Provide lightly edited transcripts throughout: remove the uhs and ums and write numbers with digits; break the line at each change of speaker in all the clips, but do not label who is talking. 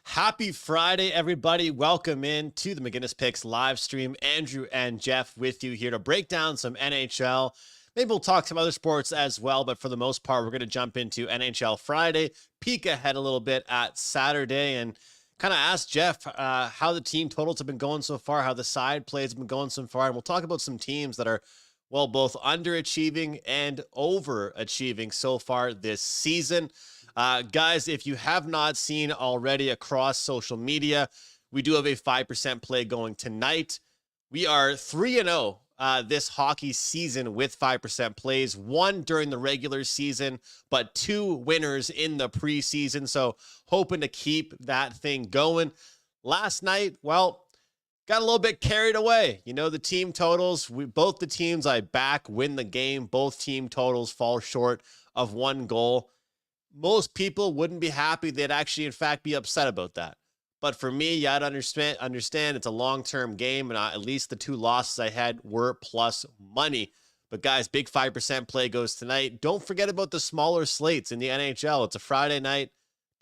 Happy Friday, everybody. Welcome in to the McGinnis Picks live stream. Andrew and Jeff with you here to break down some NHL. Maybe we'll talk some other sports as well, but for the most part, we're going to jump into NHL Friday, peek ahead a little bit at Saturday, and kind of ask Jeff how the team totals have been going so far, how the side plays have been going so far, and we'll talk about some teams that are, well, both underachieving and overachieving so far this season. Guys, if you have not seen already across social media, we do have a 5% play going tonight. We are 3-0 this hockey season with 5% plays, one during the regular season, but two winners in the preseason. So hoping to keep that thing going. Last night, well, got a little bit carried away. You know, the team totals, both the teams I back win the game. Both team totals fall short of one goal. Most people wouldn't be happy. They'd actually, in fact, be upset about that. But for me, you got to understand it's a long-term game, and at least the two losses I had were plus money. But guys, big 5% play goes tonight. Don't forget about the smaller slates in the NHL. It's a Friday night,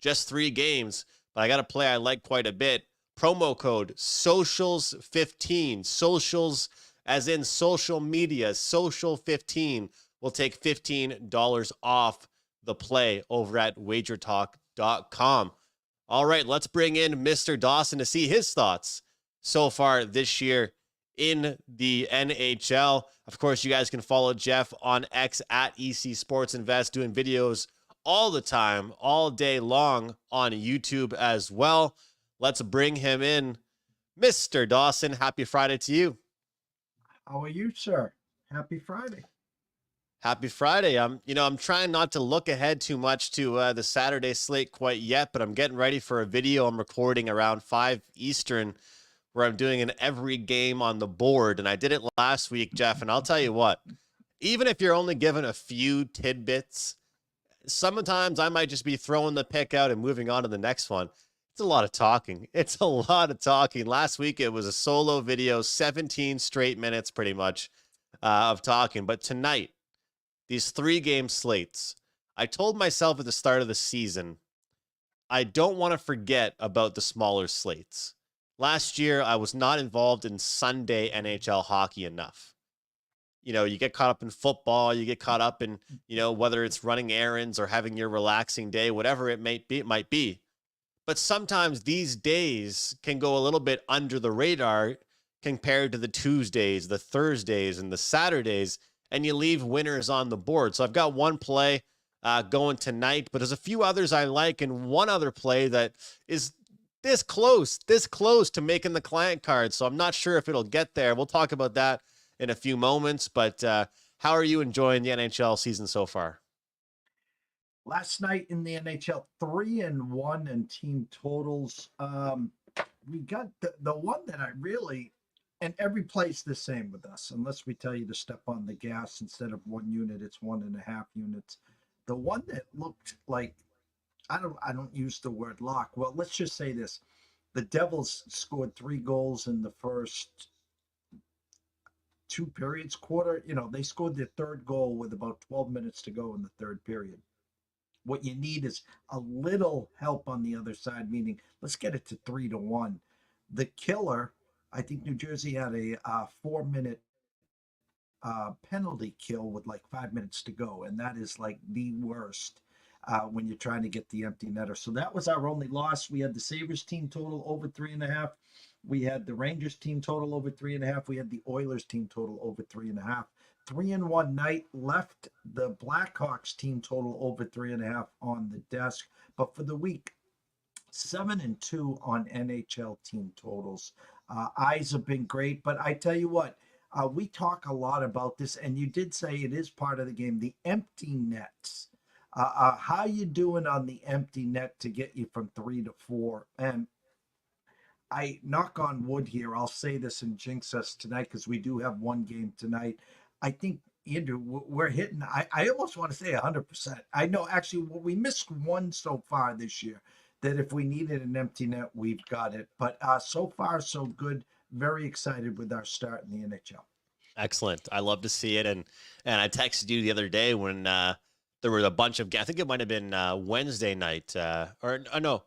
just 3 games, but I got a play I like quite a bit. Promo code SOCIALS15, socials as in social media, social15 will take $15 off the play over at wagertalk.com. All right, let's bring in Mr. Dawson to see his thoughts so far this year in the NHL. Of course, you guys can follow Jeff on X at EC Sports Invest, doing videos all the time, all day long on YouTube as well. Let's bring him in. Mr. Dawson, happy Friday to you.
How are you, sir? Happy Friday.
Happy Friday. I'm trying not to look ahead too much to the Saturday slate quite yet, but I'm getting ready for a video I'm recording around 5 Eastern where I'm doing an every game on the board. And I did it last week, Jeff, and I'll tell you what, even if you're only given a few tidbits, sometimes I might just be throwing the pick out and moving on to the next one. It's a lot of talking. It's a lot of talking. Last week, it was a solo video, 17 straight minutes pretty much of talking. But tonight, these 3-game slates, I told myself at the start of the season, I don't want to forget about the smaller slates. Last year, I was not involved in Sunday NHL hockey enough. You know, you get caught up in football, you get caught up in, whether it's running errands or having your relaxing day, whatever it might be. But sometimes these days can go a little bit under the radar compared to the Tuesdays, the Thursdays, and the Saturdays, and you leave winners on the board. So I've got one play going tonight, but there's a few others I like, and one other play that is this close to making the client card. So I'm not sure if it'll get there. We'll talk about that in a few moments, but how are you enjoying the NHL season so far?
Last night in the NHL, 3-1 in team totals. We got the one that I really, and every play's the same with us, unless we tell you to step on the gas. Instead of 1 unit, it's 1.5 units. The one that looked like, I don't use the word lock. Well, let's just say this: the Devils scored 3 goals in the first 2 periods, quarter. They scored their third goal with about 12 minutes to go in the third period. What you need is a little help on the other side, meaning let's get it to 3-1. The killer, I think New Jersey had a 4-minute penalty kill with like 5 minutes to go, and that is like the worst when you're trying to get the empty netter. So that was our only loss. We had the Sabres team total over 3.5. We had the Rangers team total over 3.5. We had the Oilers team total over 3.5. 3-1 night left the Blackhawks team total over 3.5 on the desk. But for the week, 7-2 on NHL team totals. Eyes have been great, but I tell you what, we talk a lot about this, and you did say it is part of the game, the empty nets. How you doing on the empty net to get you from 3 to 4? And I knock on wood here. I'll say this and jinx us tonight because we do have one game tonight. I think, Andrew, we're hitting, I almost want to say 100%. I know actually we missed one so far this year that if we needed an empty net, we've got it. But so far, so good. Very excited with our start in the NHL.
Excellent. I love to see it. And I texted you the other day when there were a bunch of, I think it might have been Wednesday night no,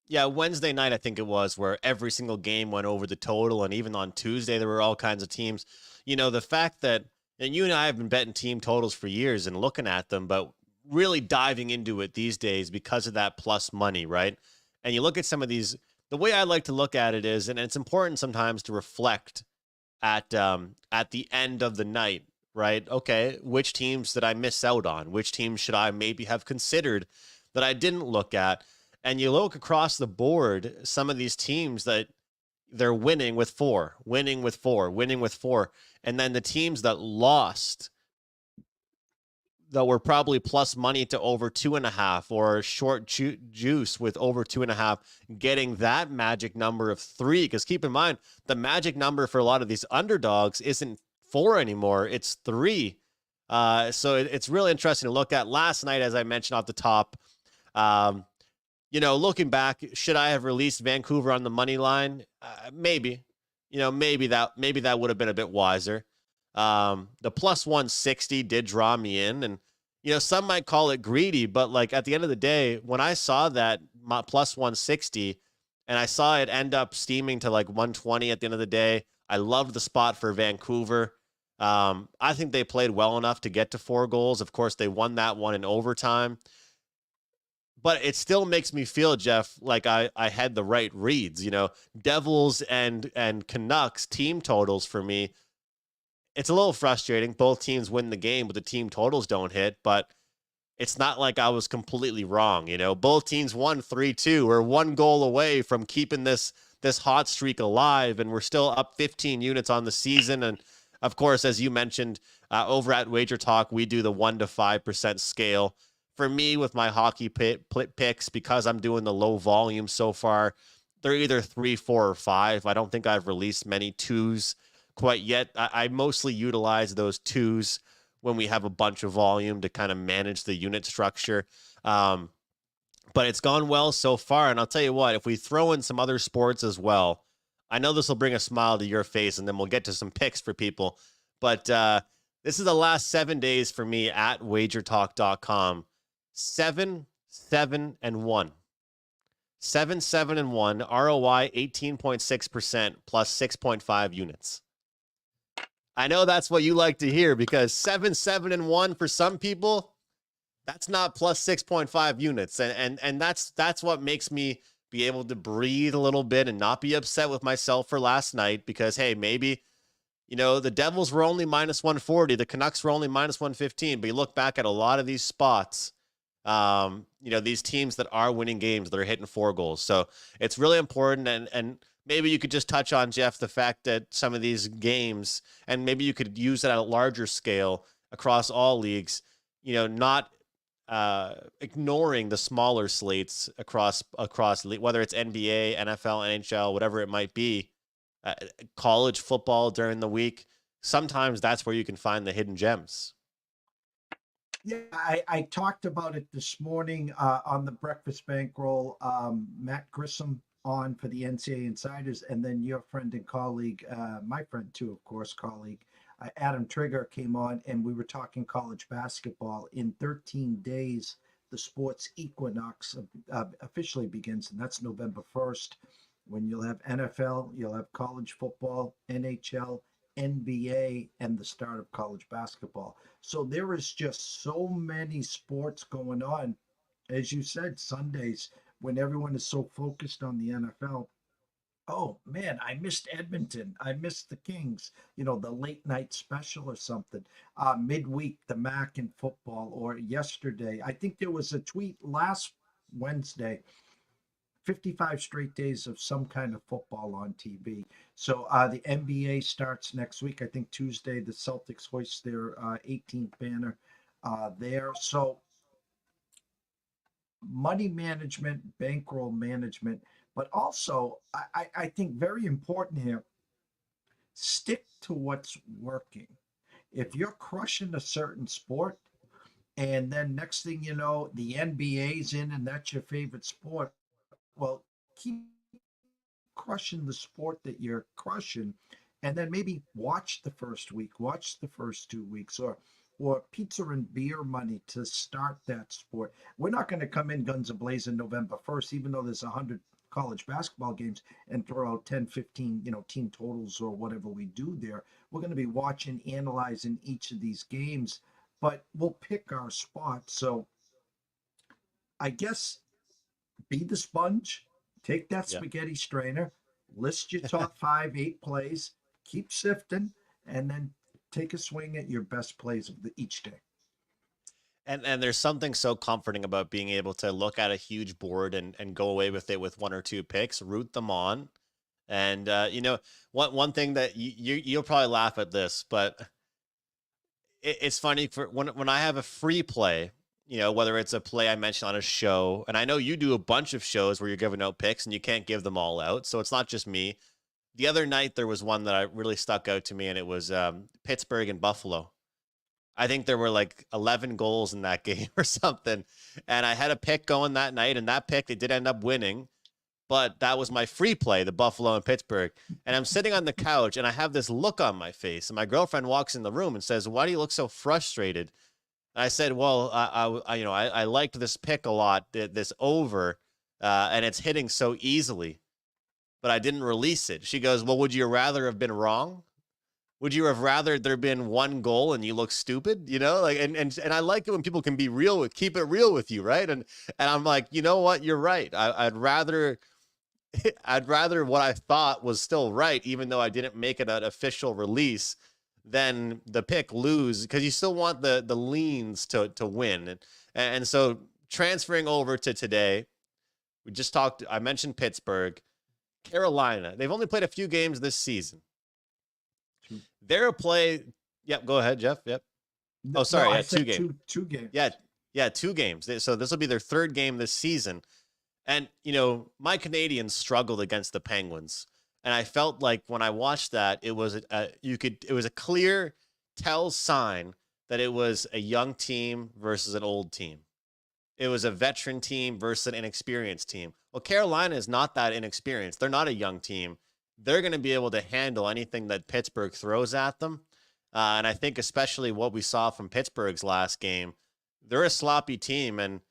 Yeah, Wednesday night, I think it was, where every single game went over the total. And even on Tuesday, there were all kinds of teams. The fact that, and you and I have been betting team totals for years and looking at them, but really diving into it these days because of that plus money, right? And you look at some of these, the way I like to look at it is, and it's important sometimes to reflect at the end of the night, right? Okay, which teams did I miss out on? Which teams should I maybe have considered that I didn't look at? And you look across the board, some of these teams that they're winning with four, winning with four, winning with four. And then the teams that lost that were probably plus money to over 2.5 or short juice with over 2.5, getting that magic number of three. Because keep in mind, the magic number for a lot of these underdogs isn't four anymore, it's three. So it's really interesting to look at. Last night, as I mentioned off the top, um, looking back, should I have released Vancouver on the money line? Maybe. Maybe that would have been a bit wiser. The plus 160 did draw me in, and some might call it greedy, but like at the end of the day, when I saw that plus 160 and I saw it end up steaming to like 120 at the end of the day, I loved the spot for Vancouver. I think they played well enough to get to 4 goals. Of course, they won that one in overtime, but it still makes me feel, Jeff, like I had the right reads. Devils and Canucks team totals for me, it's a little frustrating. Both teams win the game, but the team totals don't hit. But it's not like I was completely wrong. Both teams won 3-2. We're 1 goal away from keeping this hot streak alive, and we're still up 15 units on the season. And of course, as you mentioned, over at Wager Talk, we do the 1 to 5% scale. For me, with my hockey picks, because I'm doing the low volume so far, they're either 3, 4, or 5. I don't think I've released many twos quite yet. I mostly utilize those twos when we have a bunch of volume to kind of manage the unit structure. But it's gone well so far. And I'll tell you what, if we throw in some other sports as well, I know this will bring a smile to your face, and then we'll get to some picks for people. But this is the last 7 days for me at wagertalk.com. 7, 7, and 1. 7, 7, and 1. ROI 18.6% plus 6.5 units. I know that's what you like to hear, because 7, 7, and 1 for some people, that's not plus 6.5 units. And that's what makes me be able to breathe a little bit and not be upset with myself for last night, because, hey, maybe, the Devils were only minus 140. The Canucks were only minus 115. But you look back at a lot of these spots, these teams that are winning games, that are hitting 4 goals. So it's really important. And maybe you could just touch on, Jeff, the fact that some of these games, and maybe you could use it at a larger scale across all leagues, not ignoring the smaller slates across whether it's NBA, NFL, NHL, whatever it might be, college football during the week. Sometimes that's where you can find the hidden gems.
Yeah, I talked about it this morning on the Breakfast Bankroll. Matt Grissom on for the NCAA Insiders, and then your friend and colleague, my friend too, of course, colleague, Adam Trigger came on, and we were talking college basketball. In 13 days, the sports equinox officially begins, and that's November 1st, when you'll have NFL, you'll have college football, NHL, NBA, and the start of college basketball. So there is just so many sports going on. As you said, Sundays, when everyone is so focused on the NFL. Oh man, I missed Edmonton. I missed the Kings, the late night special or something. Midweek, the MAC in football, or yesterday. I think there was a tweet last Wednesday, 55 straight days of some kind of football on TV. So the NBA starts next week. I think Tuesday, the Celtics hoist their 18th banner there. So money management, bankroll management, but also I think very important here, stick to what's working. If you're crushing a certain sport, and then next thing you know, the NBA's in and that's your favorite sport, well, keep crushing the sport that you're crushing, and then maybe watch the first week, watch the first 2 weeks, or pizza and beer money to start that sport. We're not going to come in guns a blazing November 1st, even though there's college basketball games and throw out 10, 15, team totals or whatever we do there. We're going to be watching, analyzing each of these games, but we'll pick our spot. So I guess be the sponge, take that
Yeah.
spaghetti strainer, list your top 5, 8 plays, keep sifting, and then take a swing at your best plays of each day.
And there's something so comforting about being able to look at a huge board and go away with it with one or two picks, root them on. And one thing that you'll probably laugh at this, but it's funny for when I have a free play, whether it's a play I mentioned on a show, and I know you do a bunch of shows where you're giving out picks and you can't give them all out, so it's not just me. The other night there was one that I really stuck out to me, and it was Pittsburgh and Buffalo. I think there were like 11 goals in that game or something, and I had a pick going that night, and that pick they did end up winning. But that was my free play, the Buffalo and Pittsburgh. And I'm sitting on the couch and I have this look on my face. And my girlfriend walks in the room and says, "Why do you look so frustrated?" And I said, "Well, I liked this pick a lot, this over, and it's hitting so easily, but I didn't release it." She goes, "Well, would you rather have been wrong? Would you have rather there been one goal and you look stupid?" Like, and I like it when people can be real keep it real with you, right? And I'm like, you know what? You're right. I'd rather what I thought was still right, even though I didn't make it an official release, than the pick lose, because you still want the leans to win. And so transferring over to today, I mentioned Pittsburgh, Carolina. They've only played a few games this season. They're a play. Yep. Go ahead, Jeff. Yep. Oh, sorry.
No, I
Yeah.
said
2 games.
two games.
Yeah. Yeah. 2 games. So this will be their third game this season. And, my Canadians struggled against the Penguins. And I felt like when I watched that, it was a clear tell sign that it was a young team versus an old team. It was a veteran team versus an inexperienced team. Well, Carolina is not that inexperienced. They're not a young team. They're going to be able to handle anything that Pittsburgh throws at them. And I think especially what we saw from Pittsburgh's last game, they're a sloppy team, and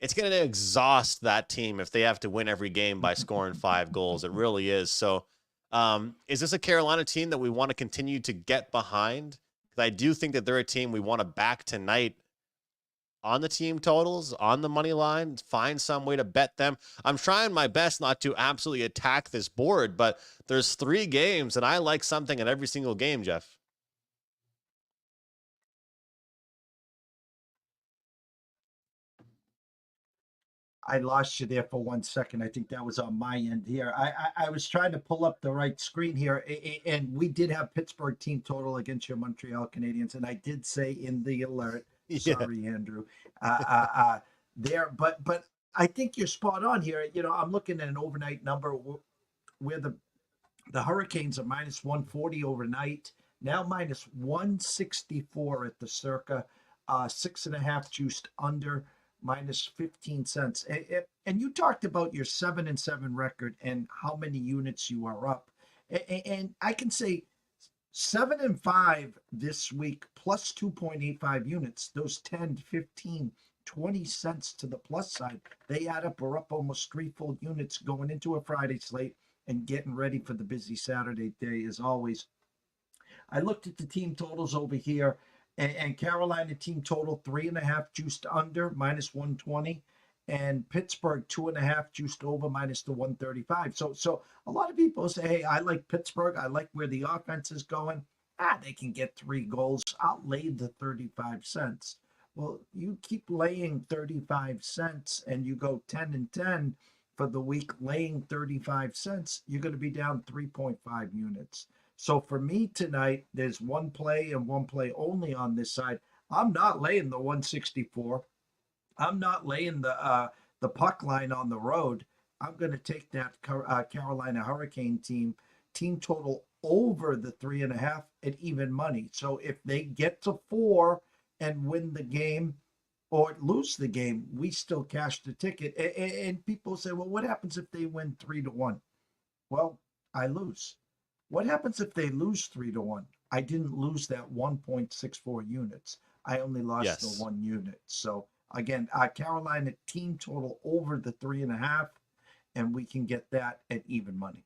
it's going to exhaust that team if they have to win every game by scoring 5 goals. It really is. So is this a Carolina team that we want to continue to get behind? Because I do think that they're a team we want to back tonight on the team totals, on the money line, find some way to bet them. I'm trying my best not to absolutely attack this board, but there's 3 games, and I like something in every single game, Jeff.
I lost you there for 1 second. I think that was on my end here. I was trying to pull up the right screen here, and we did have Pittsburgh team total against your Montreal Canadiens, and I did say in the alert.
Yeah.
Sorry, Andrew. There, but I think you're spot on here. I'm looking at an overnight number where the Hurricanes are minus 140 overnight, now minus 164 at the circa, 6.5 juiced under, minus 15 cents. And you talked about your 7-7 record and how many units you are up. And I can say 7-5 this week plus 2.85 units, those 10, 15, 20 cents to the plus side, they add up. We're up almost 3 full units going into a Friday slate and getting ready for the busy Saturday day as always. I looked at the team totals over here, and Carolina team total 3.5 juiced under minus 120, and Pittsburgh 2.5 juiced over minus the 135. So a lot of people say, "Hey, I like Pittsburgh. I like where the offense is going. They can get 3 goals. I'll lay the 35 cents." Well, you keep laying 35 cents and you go 10-10 for the week, laying 35 cents, you're going to be down 3.5 units. So for me tonight, there's one play and one play only on this side. I'm not laying the 164. I'm not laying the puck line on the road. I'm going to take that Carolina Hurricane team total over the 3.5 at even money. So if they get to 4 and win the game or lose the game, we still cash the ticket. And people say, "Well, what happens if they win 3-1?" Well, I lose. What happens if they lose 3-1? I didn't lose that 1.64 units. I only lost the 1 unit. So again, Carolina team total over the 3.5, and we can get that at even money.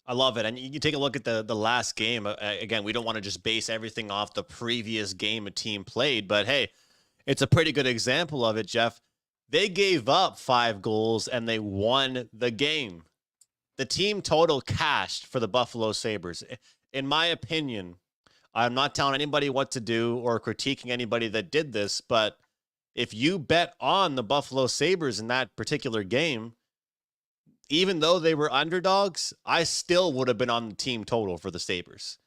I love it. And you take a look at the last game. Again, we don't want to just base everything off the previous game a team played, but hey, it's a pretty good example of it, Jeff. They gave up 5 goals and they won the game. The team total cashed for the Buffalo Sabres. In my opinion, I'm not telling anybody what to do or critiquing anybody that did this, but if you bet on the Buffalo Sabres in that particular game, even though they were underdogs, I still would have been on the team total for the Sabres.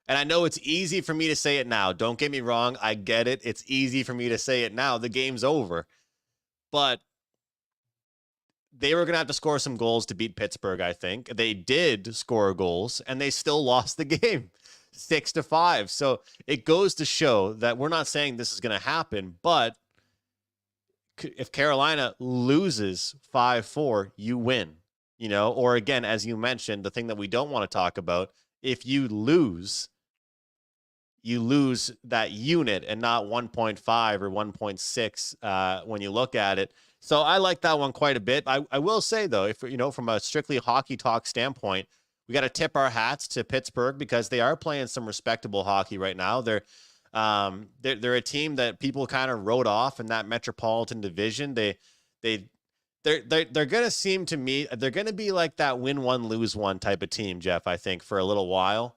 And I know it's easy for me to say it now. Don't get me wrong. I get it. It's easy for me to say it now. The game's over. But they were going to have to score some goals to beat Pittsburgh, I think. They did score goals, and they still lost the game 6-5. So it goes to show that we're not saying this is going to happen, but if Carolina loses 5-4, you win. You know, or again, as you mentioned, the thing that we don't want to talk about, if you lose that unit and not 1.5 or 1.6 when you look at it. So I like that one quite a bit. I will say, though, if you know, from a strictly hockey talk standpoint, we got to tip our hats to Pittsburgh because they are playing some respectable hockey right now. They're a team that people kind of wrote off in that Metropolitan Division. They're gonna seem to me they're gonna be like that win one lose one type of team, Jeff. I think for a little while,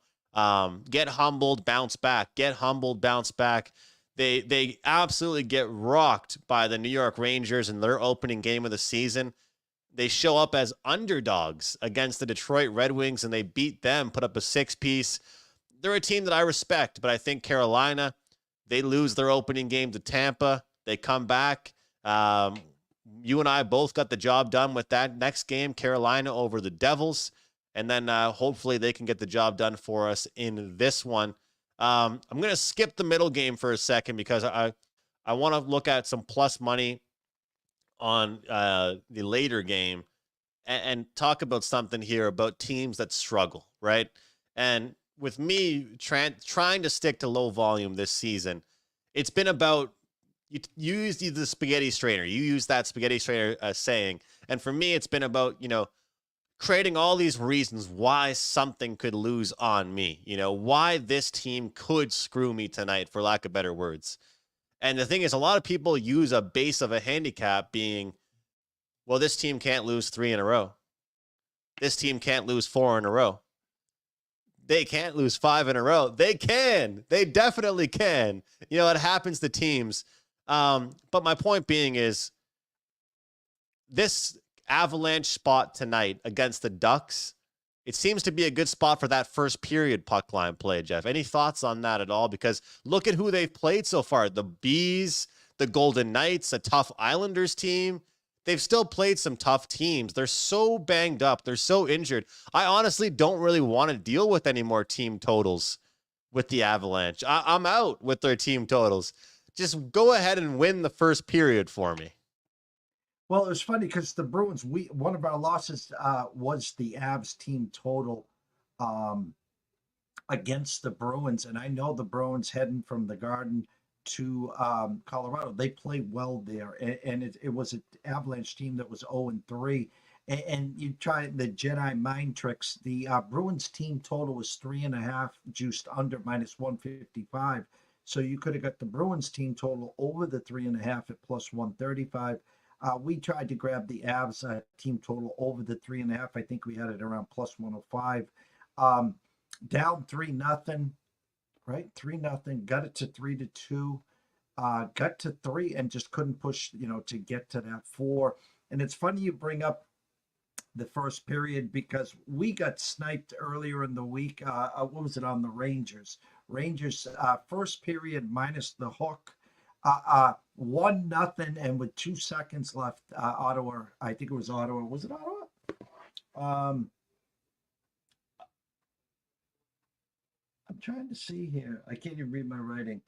get humbled, bounce back. Get humbled, bounce back. They absolutely get rocked by the New York Rangers in their opening game of the season. They show up as underdogs against the Detroit Red Wings and they beat them, put up a 6-piece. They're a team that I respect, but I think Carolina, they lose their opening game to Tampa. They come back. You and I both got the job done with that next game, Carolina over the Devils. And then hopefully they can get the job done for us in this one. I'm going to skip the middle game for a second because I want to look at some plus money on the later game and talk about something here about teams that struggle, right? And with me trying to stick to low volume this season, it's been about you use the spaghetti strainer. You use that spaghetti strainer saying. And for me, it's been about, you know, creating all these reasons why something could lose on me, you know, why this team could screw me tonight, for lack of better words. And the thing is, a lot of people use a base of a handicap being, well, this team can't lose 3 in a row. This team can't lose 4 in a row. They can't lose 5 in a row. They can. They definitely can. You know, it happens to teams. But my point being is this Avalanche spot tonight against the Ducks, it seems to be a good spot for that first period puck line play, Jeff. Any thoughts on that at all? Because look at who they've played so far. The Bees, the Golden Knights, a tough Islanders team. They've still played some tough teams. They're so banged up. They're so injured. I honestly don't really want to deal with any more team totals with the Avalanche. I'm out with their team totals. Just go ahead and win the first period for me.
Well, it was funny because the Bruins, one of our losses was the Avs team total against the Bruins. And I know the Bruins heading from the Garden to Colorado, they play well there. And it was an Avalanche team that was 0-3. And you try the Jedi mind tricks. The Bruins team total was 3.5, juiced under -155. So you could have got the Bruins team total over the 3.5 at +135. We tried to grab the Avs team total over the 3.5. I think we had it around +105. Down 3-0, right? 3-0. Got it to 3-2. Got to 3 and just couldn't push, you know, to get to that 4. And it's funny you bring up the first period because we got sniped earlier in the week. What was it on the Rangers? Rangers first period minus the hook. 1-0 and with 2 seconds left, Ottawa. I think it was Ottawa. Was it Ottawa? I'm trying to see here. I can't even read my writing.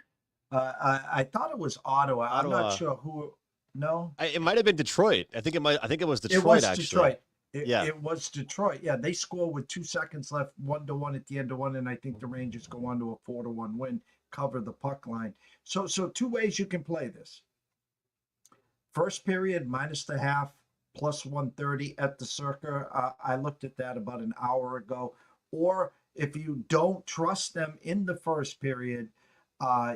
I thought it was Ottawa. I'm not sure who. No,
It might have been Detroit. I think it was Detroit.
it was
actually.
Detroit.
Yeah.
It was Detroit. Yeah, they score with 2 seconds left, 1-1 at the end of one, and I think the Rangers go on to a 4-1 win, cover the puck line. So 2 ways you can play this. First period minus the half, plus 130 at the Circa. I looked at that about an hour ago. Or if you don't trust them in the first period,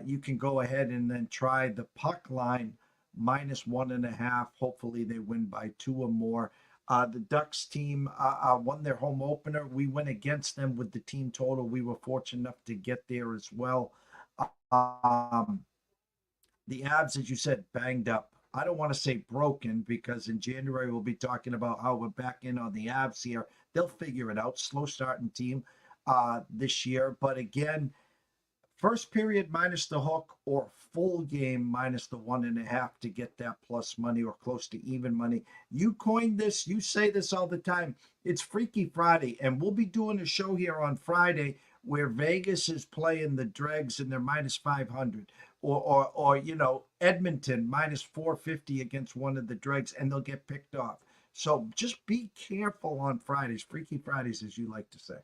you can go ahead and then try the puck line minus 1.5. Hopefully they win by 2 or more. The Ducks team won their home opener. We went against them with the team total. We were fortunate enough to get there as well. Um, the Avs, as you said, banged up. I don't want to say broken because in January we'll be talking about how we're back in on the Avs here. They'll figure it out. Slow starting team this year. But again, first period minus the hook or full game minus the 1.5 to get that plus money or close to even money. You coined this, you say this all the time. It's Freaky Friday, and we'll be doing a show here on Friday where Vegas is playing the Dregs and they're minus 500. Or you know, Edmonton minus 450 against one of the Dregs, and they'll get picked off. So just be careful on Fridays, Freaky Fridays, as you like to say.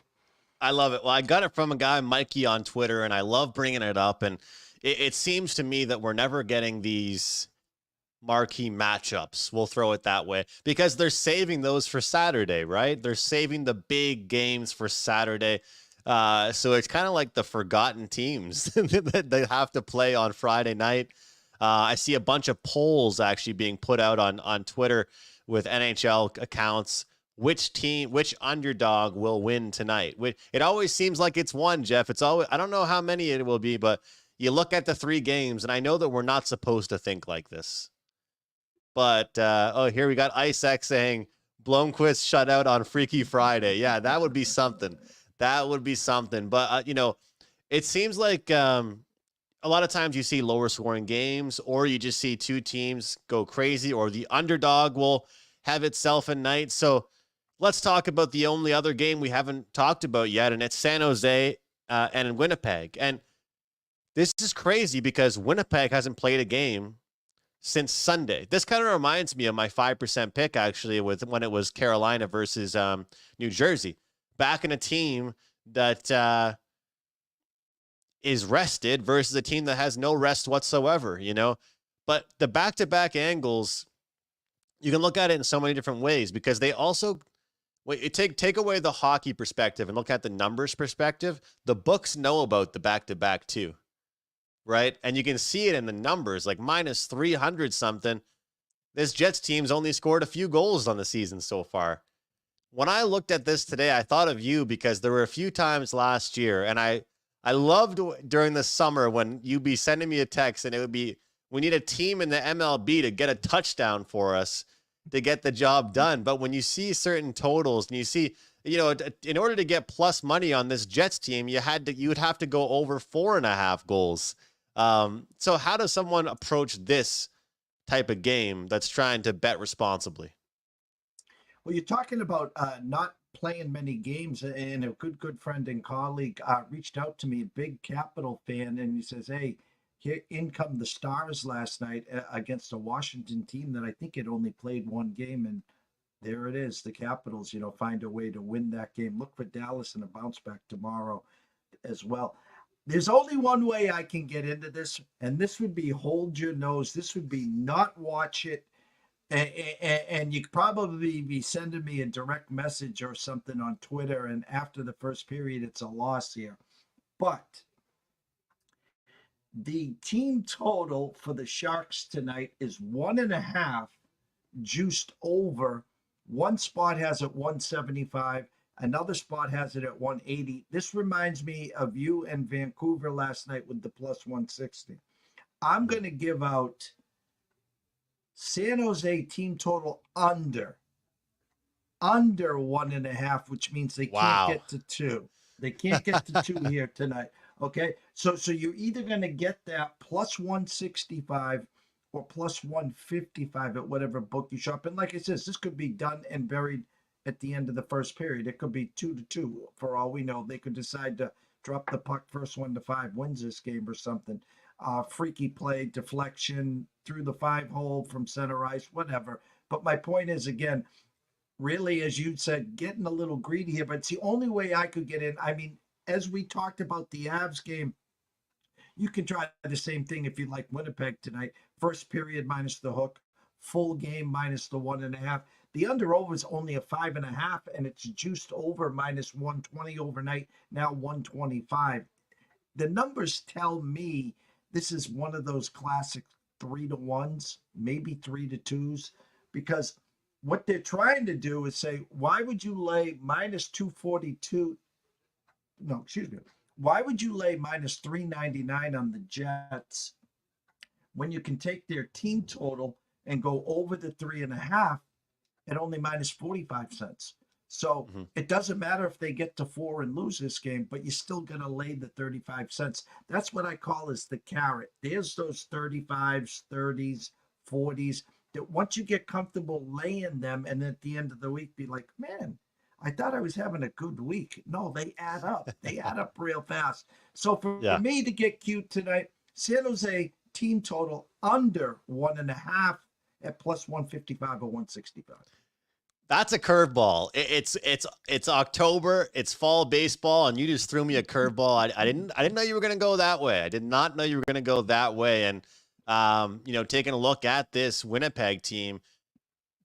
I love it. Well, I got it from a guy, Mikey, on Twitter, and I love bringing it up. And it seems to me that we're never getting these marquee matchups. We'll throw it that way because they're saving those for Saturday, right? They're saving the big games for Saturday. So it's kind of like the forgotten teams that they have to play on Friday night. I see a bunch of polls actually being put out on Twitter with NHL accounts. Which team, which underdog will win tonight? It always seems like it's one, Jeff. It's always, I don't know how many it will be, but you look at the 3 games, and I know that we're not supposed to think like this. But, oh, here we got IceX saying Blomqvist shut out on Freaky Friday. Yeah, that would be something. That would be something. But, you know, it seems like a lot of times you see lower scoring games, or you just see 2 teams go crazy, or the underdog will have itself a night. So let's talk about the only other game we haven't talked about yet, and it's San Jose and Winnipeg. And this is crazy because Winnipeg hasn't played a game since Sunday. This kind of reminds me of my 5% pick, actually, with when it was Carolina versus New Jersey. Back in a team that is rested versus a team that has no rest whatsoever, you know? But the back-to-back angles, you can look at it in so many different ways because they also take away the hockey perspective and look at the numbers perspective. The books know about the back-to-back too, right? And you can see it in the numbers, like minus 300 something. This Jets team's only scored a few goals on the season so far. When I looked at this today, I thought of you because there were a few times last year, and I loved during the summer when you'd be sending me a text and it would be, we need a team in the MLB to get a touchdown for us to get the job done. But when you see certain totals and you see, you know, in order to get plus money on this Jets team, you would have to go over 4.5 goals. So how does someone approach this type of game that's trying to bet responsibly?
Well, you're talking about not playing many games, and a good friend and colleague reached out to me, a big Capital fan, and he says, "Hey, here in come the Stars last night against a Washington team that I think had only played 1 game, and there it is. The Capitals, you know, find a way to win that game. Look for Dallas and a bounce back tomorrow as well." There's only one way I can get into this, and this would be hold your nose. This would be not watch it. And you could probably be sending me a direct message or something on Twitter. And after the first period, it's a loss here. But the team total for the Sharks tonight is 1.5 juiced over. One spot has it 175. Another spot has it at 180. This reminds me of you and Vancouver last night with the plus 160. I'm going to give out San Jose team total under 1.5, which means they can't get to 2. They can't get to 2 here tonight. Okay. So you're either going to get that plus 165 or plus 155 at whatever book you shop. And like I said, this could be done and buried at the end of the first period. It could be 2-2 for all we know. They could decide to drop the puck first 1 to 5 wins this game or something. Freaky play, deflection through the 5 hole from center ice, whatever. But my point is, again, really, as you said, getting a little greedy here, but it's the only way I could get in. I mean, as we talked about the Avs game, you can try the same thing if you like Winnipeg tonight. First period minus the hook, full game minus the 1.5. The under over is only a 5.5, and it's juiced over minus 120 overnight, now 125. The numbers tell me this is one of those classic 3-1s, maybe 3-2s, because what they're trying to do is say, why would you lay minus 242? No, excuse me. Why would you lay minus 399 on the Jets when you can take their team total and go over the 3.5 at only minus 45 cents? So it doesn't matter if they get to 4 and lose this game, but you're still going to lay the 35 cents. That's what I call is the carrot. There's those 35s, 30s, 40s that once you get comfortable laying them, and at the end of the week be like, man, I thought I was having a good week. No, they add up. They add up real fast. So for
Yeah.
me to get cute tonight, San Jose team total under 1.5 at plus 155 or 165.
That's a curveball. It's October. It's fall baseball, and you just threw me a curveball. I didn't know you were going to go that way. I did not know you were going to go that way. And taking a look at this Winnipeg team,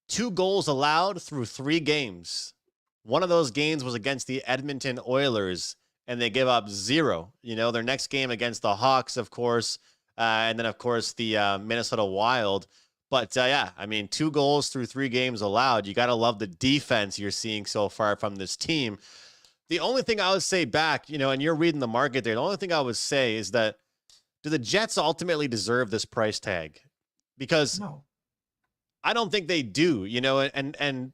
2 goals allowed through 3 games. One of those games was against the Edmonton Oilers, and they give up 0. Their next game against the Hawks, of course, and then of course the Minnesota Wild. But 2 goals through 3 games allowed. You got to love the defense you're seeing so far from this team. The only thing I would say back, and you're reading the market there, the only thing I would say is that, do the Jets ultimately deserve this price tag? Because
no,
I don't think they do, and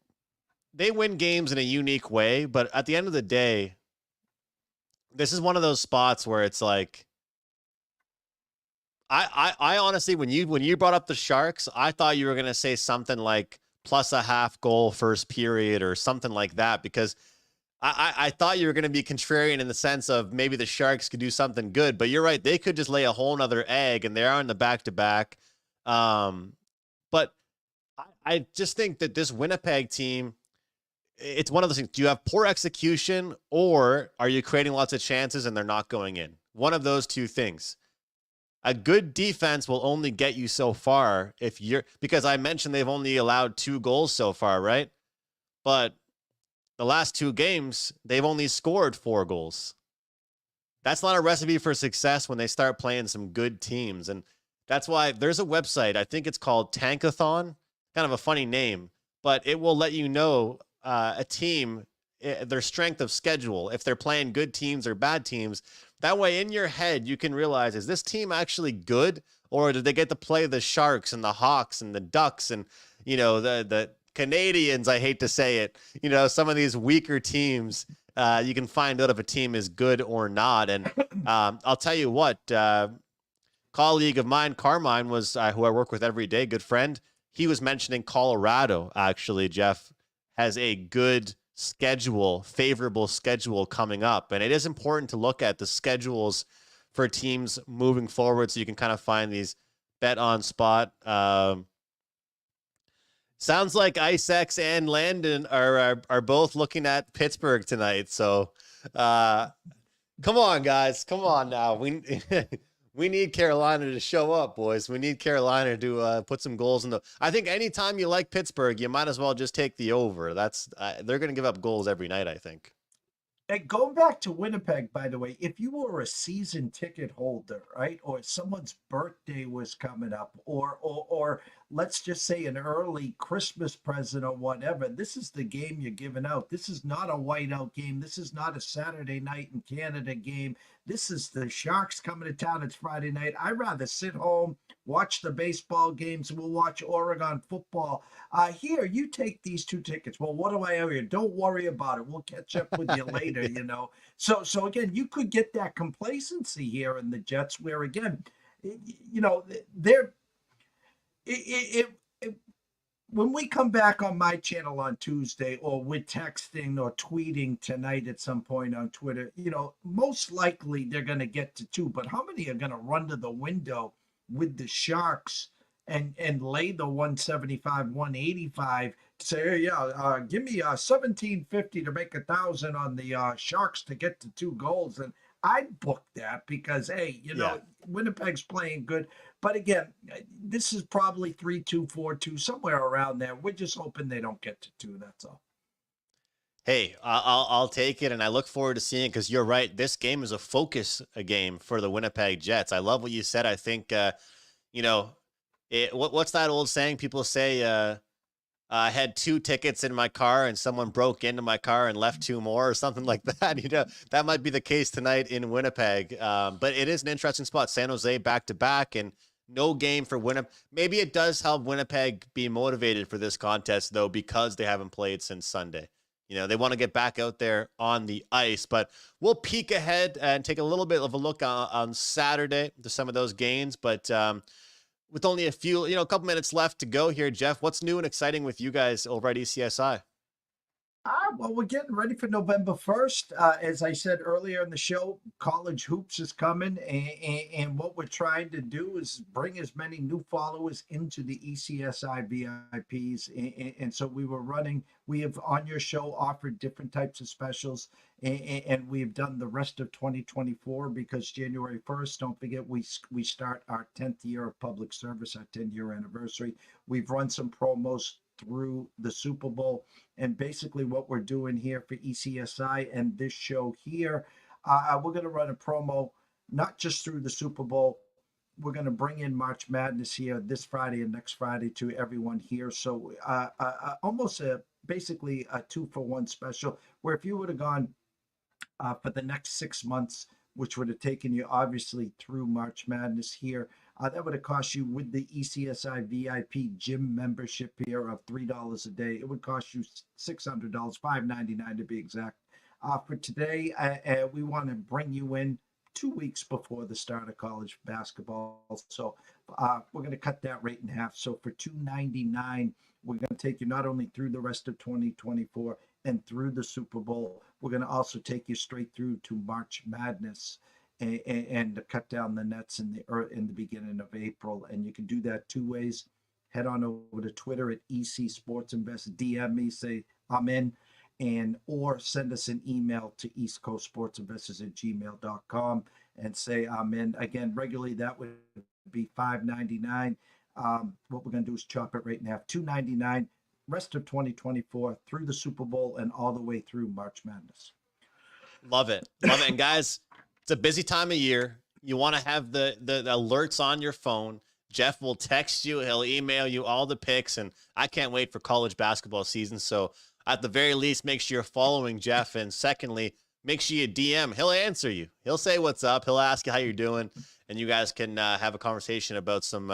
they win games in a unique way. But at the end of the day, this is one of those spots where it's like, I honestly, when you brought up the Sharks, I thought you were going to say something like plus a half goal first period or something like that, because I thought you were going to be contrarian in the sense of maybe the Sharks could do something good, but you're right. They could just lay a whole nother egg, and they are in the back-to-back. But I just think that this Winnipeg team, it's one of those things. Do you have poor execution, or are you creating lots of chances and they're not going in? One of those two things. A good defense will only get you so far because I mentioned they've only allowed 2 goals so far, right? But the last 2 games, they've only scored 4 goals. That's not a recipe for success when they start playing some good teams. And that's why there's a website, I think it's called Tankathon, kind of a funny name, but it will let you know a team, their strength of schedule, if they're playing good teams or bad teams. That way, in your head, you can realize, is this team actually good? Or did they get to play the Sharks and the Hawks and the Ducks and, the Canadians, I hate to say it, some of these weaker teams, you can find out if a team is good or not. And I'll tell you what, colleague of mine, Carmine, was who I work with every day, good friend. He was mentioning Colorado, actually, Jeff, has a good schedule, favorable schedule coming up. And it is important to look at the schedules for teams moving forward so you can kind of find these bet on spot. Sounds like IceX and Landon are both looking at Pittsburgh tonight. So come on, guys. Come on now. We need Carolina to show up, boys. We need Carolina to put some goals in the. I think anytime you like Pittsburgh, you might as well just take the over. That's they're going to give up goals every night, I think.
And going back to Winnipeg, by the way, if you were a season ticket holder, right, or someone's birthday was coming up, or let's just say an early Christmas present or whatever, this is the game you're giving out. This is not a whiteout game. This is not a Saturday night in Canada game. This is the Sharks coming to town. It's Friday night. I'd rather sit home, watch the baseball games. We'll watch Oregon football. Here, you take these 2 tickets. Well, what do I owe you? Don't worry about it. We'll catch up with you later, So again, you could get that complacency here in the Jets where, again, they're when we come back on my channel on Tuesday, or we're texting or tweeting tonight at some point on Twitter, most likely they're going to get to 2, but how many are going to run to the window with the Sharks and lay the 175, 185, say, hey, yeah, give me 1750 to make 1,000 on the Sharks to get to 2 goals. And I'd book that because, hey, Winnipeg's playing good. But again, this is probably 3-2, 4-2, somewhere around there. We're just hoping they don't get to two. That's all.
Hey, I'll take it, and I look forward to seeing it because you're right. This game is a focus a game for the Winnipeg Jets. I love what you said. I think you know, what's that old saying? People say, I had 2 tickets in my car, and someone broke into my car and left 2 more, or something like that. That might be the case tonight in Winnipeg. But it is an interesting spot. San Jose back to back, and no game for Winnipeg. Maybe it does help Winnipeg be motivated for this contest, though, because they haven't played since Sunday. They want to get back out there on the ice, but we'll peek ahead and take a little bit of a look on Saturday to some of those games. But with only a couple minutes left to go here, Jeff, what's new and exciting with you guys over at ECSI?
Well, we're getting ready for November 1st. As I said earlier in the show, college hoops is coming. And what we're trying to do is bring as many new followers into the ECSI VIPs. And so we have on your show offered different types of specials. And we've done the rest of 2024 because January 1st, don't forget, we start our 10th year of public service, our 10-year anniversary. We've run some promos through the Super Bowl. And basically what we're doing here for ECSI and this show here, we're going to run a promo, not just through the Super Bowl. We're going to bring in March Madness here this Friday and next Friday to everyone here. So almost basically a 2-for-1 special, where if you would have gone for the next 6 months, which would have taken you obviously through March Madness here, that would have cost you, with the ECSI VIP gym membership here of $3 a day, it would cost you $600, $599 to be exact. For today, we want to bring you in 2 weeks before the start of college basketball. So we're going to cut that rate in half. So for $299, we're going to take you not only through the rest of 2024 and through the Super Bowl, we're going to also take you straight through to March Madness and cut down the nets in the beginning of April. And you can do that 2 ways. Head on over to Twitter at EC Sports Invest. DM me, say I'm in, or send us an email to eastcoastsportsinvestors@gmail.com and say I'm in. Again, regularly that would be $599. What we're going to do is chop it right in half. $299 rest of 2024 through the Super Bowl and all the way through March Madness.
Love it. Love it. And guys, it's a busy time of year. You want to have the alerts on your phone. Jeff will text you. He'll email you all the picks. And I can't wait for college basketball season. So at the very least, make sure you're following Jeff. And secondly, make sure you DM. He'll answer you. He'll say what's up. He'll ask you how you're doing. And you guys can have a conversation about some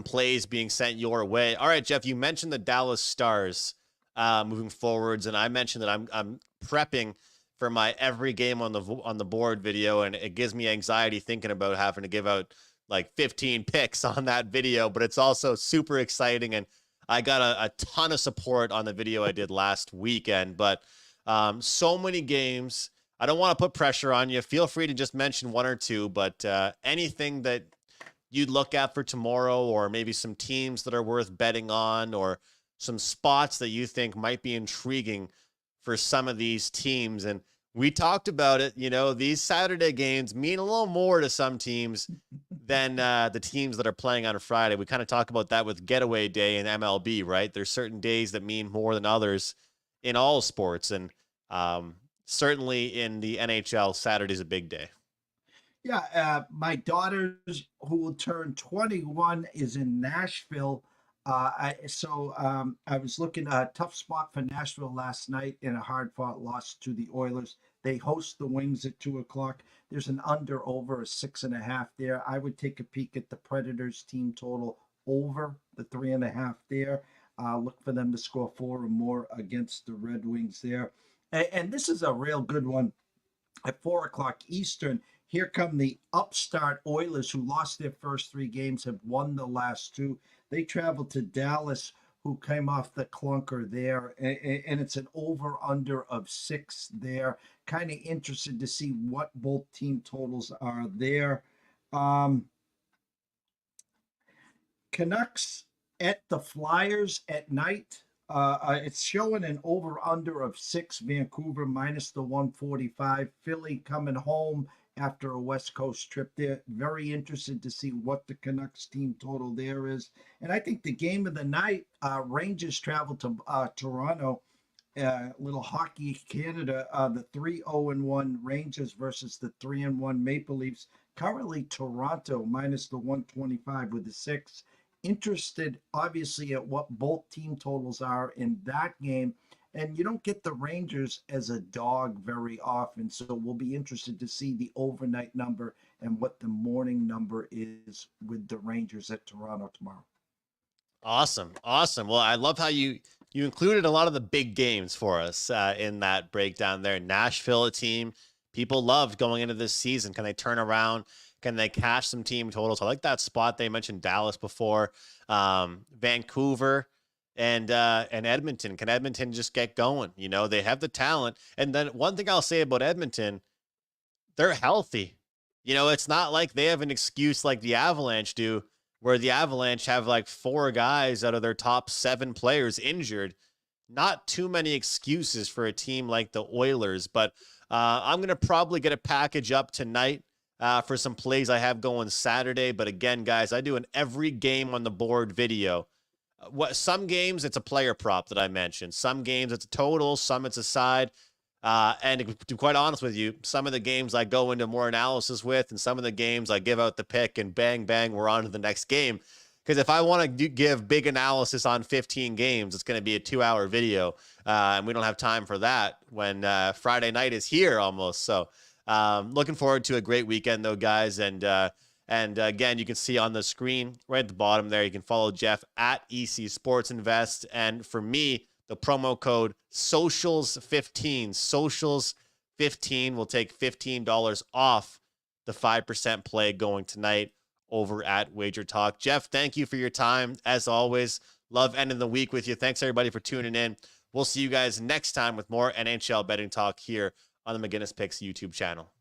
plays being sent your way. All right, Jeff, you mentioned the Dallas Stars moving forwards. And I mentioned that I'm prepping for my every game on the board video, and it gives me anxiety thinking about having to give out like 15 picks on that video, but it's also super exciting, and I got a ton of support on the video I did last weekend. But so many games, I don't want to put pressure on you. Feel free to just mention 1 or 2, but anything that you'd look at for tomorrow, or maybe some teams that are worth betting on, or some spots that you think might be intriguing for some of these teams. And we talked about it, these Saturday games mean a little more to some teams than the teams that are playing on a Friday. We kind of talk about that with Getaway Day in MLB, right? There's certain days that mean more than others in all sports. And certainly in the NHL, Saturday's a big day.
Yeah, my daughter, who will turn 21, is in Nashville. I was looking at a tough spot for Nashville last night in a hard-fought loss to the Oilers. They host the Wings at 2:00. There's an over a 6.5 there. I would take a peek at the Predators team total over the 3.5 there. Look for them to score 4 or more against the Red Wings there. And this is a real good one at 4:00 Eastern. Here come the upstart Oilers, who lost their first 3 games, have won the last 2. They traveled to Dallas, who came off the clunker there, and it's an over-under of 6 there. Kind of interested to see what both team totals are there. Canucks at the Flyers at night. It's showing an over-under of 6. Vancouver minus the 145. Philly coming home after a West Coast trip there. Very interested to see what the Canucks team total there is. And I think the game of the night, Rangers travel to Toronto. Little hockey Canada, the 3-0-1 Rangers versus the 3-1 Maple Leafs. Currently Toronto minus the 125 with the 6. Interested, obviously, at what both team totals are in that game. And you don't get the Rangers as a dog very often. So we'll be interested to see the overnight number and what the morning number is with the Rangers at Toronto tomorrow.
Awesome. Awesome. Well, I love how you included a lot of the big games for us in that breakdown there. Nashville, a team people loved going into this season. Can they turn around? Can they cash some team totals? I like that spot. They mentioned Dallas before. Vancouver and Edmonton. Can Edmonton just get going? You know, they have the talent. And then one thing I'll say about Edmonton, they're healthy. You know, it's not like they have an excuse like the Avalanche do, where the Avalanche have like 4 guys out of their top 7 players injured. Not too many excuses for a team like the Oilers, but I'm going to probably get a package up tonight for some plays I have going Saturday. But again, guys, I do an every game on the board video. Some games it's a player prop that I mentioned. Some games it's a total, some it's a side. And to be quite honest with you, some of the games I go into more analysis with, and some of the games I give out the pick and bang, bang, we're on to the next game. Because if I want to give big analysis on 15 games, it's going to be a 2-hour video. And we don't have time for that when Friday night is here almost. So looking forward to a great weekend, though, guys. And again, you can see on the screen right at the bottom there, you can follow Jeff at EC Sports Invest. And for me, the promo code SOCIALS15, SOCIALS15 will take $15 off the 5% play going tonight over at Wager Talk. Jeff, thank you for your time. As always, love ending the week with you. Thanks, everybody, for tuning in. We'll see you guys next time with more NHL betting talk here on the McGinnis Picks YouTube channel.